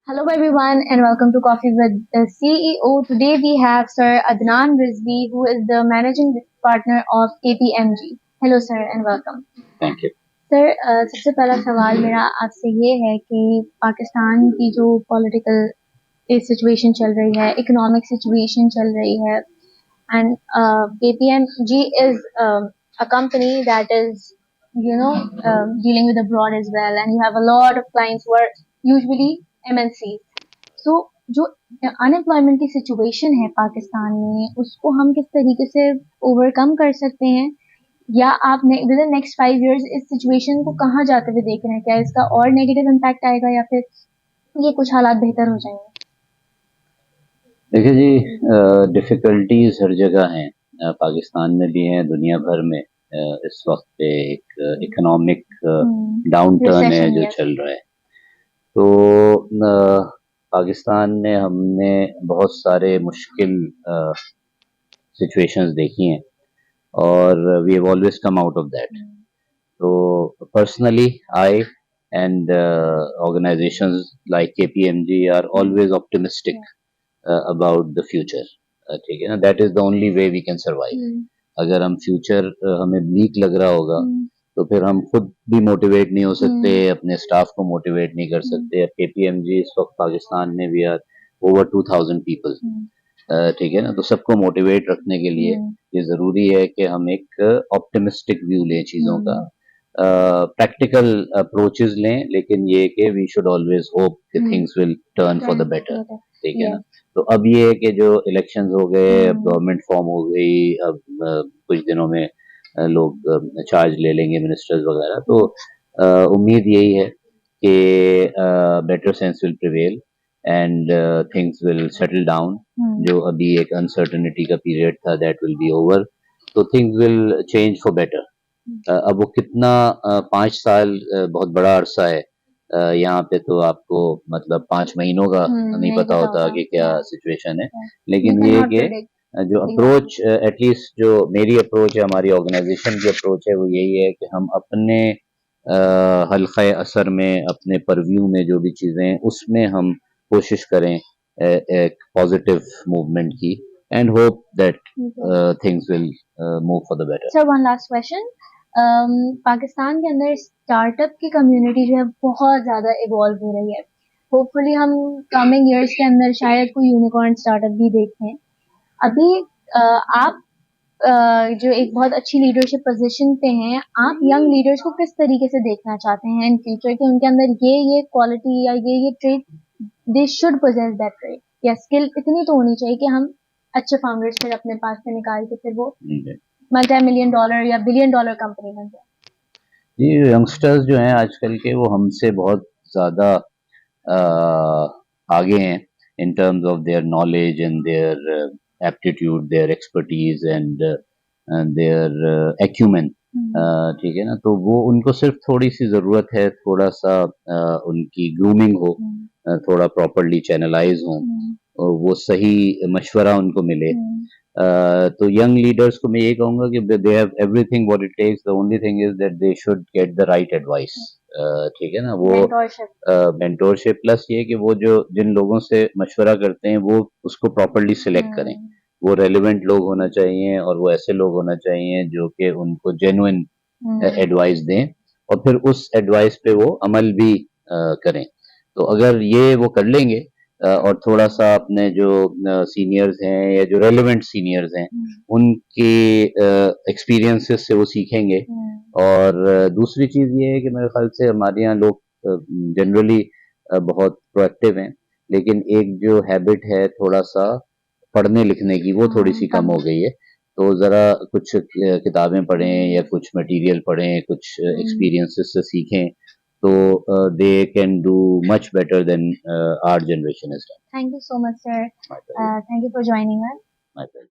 Hello everyone and welcome to Coffee with the CEO. Today we have Sir Adnan Rizvi who is the managing partner of KPMG. Hello sir and welcome. Thank you. Sir सबसे पहला सवाल मेरा आपसे ये है कि पाकिस्तान की जो पॉलिटिकल सिचुएशन चल रही है, इकोनॉमिक सिचुएशन चल रही है and KPMG is a company that is dealing with abroad as well and you have a lot of clients who are usually MNCs. So जो अनएम्प्लॉयमेंट की सिचुएशन है पाकिस्तान में उसको हम किस तरीके से ओवरकम कर सकते हैं या आप विद इन नेक्स्ट 5 इयर्स इस सिचुएशन को कहाँ जाते हुए देख रहे हैं? क्या इसका और नेगेटिव इम्पैक्ट आएगा या फिर ये कुछ हालात बेहतर हो जाएंगे? देखिए जी, डिफ़िकल्टीज़ हर जगह हैं, पाकिस्तान में भी हैं, दुनिया भर में इस वक्त पे एक इकोनॉमिक डाउन टर्न है जो चल रहा है। तो पाकिस्तान में हमने बहुत सारे मुश्किल सिचुएशंस देखी हैं और we have always come out of that. तो personally I and organisations like KPMG are always optimistic about the future। ठीक है ना, that is the only way we can survive. अगर हम फ्यूचर हमें वीक लग रहा होगा तो फिर हम खुद भी मोटिवेट नहीं हो सकते, अपने स्टाफ को मोटिवेट नहीं कर सकते। केपीएमजी इस वक्त पाकिस्तान में वी आर ओवर 2000 पीपल। ठीक है ना, तो सबको मोटिवेट रखने के लिए ये जरूरी है कि हम एक ऑप्टिमिस्टिक व्यू लें चीजों का, प्रैक्टिकल अप्रोचेस लें, लेकिन ये कि वी शुड ऑलवेज होप कि things will turn for the better. ठीक है ना, तो अब ये है कि जो इलेक्शंस हो गए, अब गवर्नमेंट फॉर्म हो गई, अब कुछ दिनों में लोग चार्ज ले लेंगे, मिनिस्टर्स वगैरह। तो उम्मीद यही है कि better sense will prevail and things will settle down. जो अभी एक अनसर्टेनिटी का पीरियड था दैट विल बी ओवर, तो things will change for better. अब वो कितना 5 साल बहुत बड़ा अरसा है। यहाँ पे तो आपको मतलब 5 महीनों का नहीं पता होता कि क्या सिचुएशन है, लेकिन ये कि जो अप्रोच एटलीस्ट जो मेरी अप्रोच है, हमारी ऑर्गेनाइजेशन की अप्रोच है, वो यही है कि हम अपने हल्क़े असर में, अपने परव्यू में जो भी चीज़ें, उसमें हम कोशिश करें एक पॉजिटिव मूवमेंट की and hope that things will move for the better. Sir one last question, Pakistan के अंदर स्टार्टअप की कम्युनिटी जो है बहुत ज़्यादा इवॉल्व हो रही है। होपफुली हम कमिंग ईयर्स के अंदर शायद कोई यूनिकॉर्न स्टार्टअप भी देखें। अभी आप जो एक बहुत अच्छी लीडरशिप पोजीशन पे हैं, आप यंग लीडर्स को किस तरीके से देखना चाहते हैं इन फ्यूचर कि उनके अंदर ये क्वालिटी या ये trait they should possess that trait या स्किल इतनी तो होनी चाहिए कि हम अच्छे फाउंडर्स फिर अपने पास से निकाल के फिर वो मल्टी मिलियन डॉलर या बिलियन डॉलर कंपनी बन जाए? ये यंगस्टर्स जो हैं आजकल के, वो हमसे बहुत ज़्यादा आगे हैं in terms of their knowledge and their aptitude, their expertise and their acumen. ठीक है ना, तो वो उनको सिर्फ थोड़ी सी ज़रूरत है, थोड़ा सा उनकी ग्रूमिंग हो, थोड़ा प्रॉपरली चैनलाइज हो और वो सही मशवरा उनको मिले। तो यंग लीडर्स को मैं ये कहूँगा कि they have everything what it takes, the only thing is that they should get the right advice. ठीक है ना, वो मेंटोरशिप प्लस ये कि वो जो जिन लोगों से मशवरा करते हैं वो उसको प्रॉपरली सिलेक्ट करें। वो रेलिवेंट लोग होना चाहिए और वो ऐसे लोग होना चाहिए जो कि उनको जेन्युइन एडवाइस दें और फिर उस एडवाइस पे वो अमल भी करें। तो अगर ये वो कर लेंगे और थोड़ा सा अपने जो सीनियर्स हैं या जो रेलेवेंट सीनियर्स हैं उनके एक्सपीरियंसेस से वो सीखेंगे। और दूसरी चीज़ ये है कि मेरे ख्याल से हमारे यहाँ लोग जनरली बहुत प्रोएक्टिव हैं, लेकिन एक जो हैबिट है थोड़ा सा पढ़ने लिखने की, वो थोड़ी सी कम हो गई है। तो ज़रा कुछ किताबें पढ़ें या कुछ मटेरियल पढ़ें, कुछ एक्सपीरियंसेस से सीखें, तो they can do much better than our generation has done. Thank you so much, sir. Thank you for joining us. My pleasure.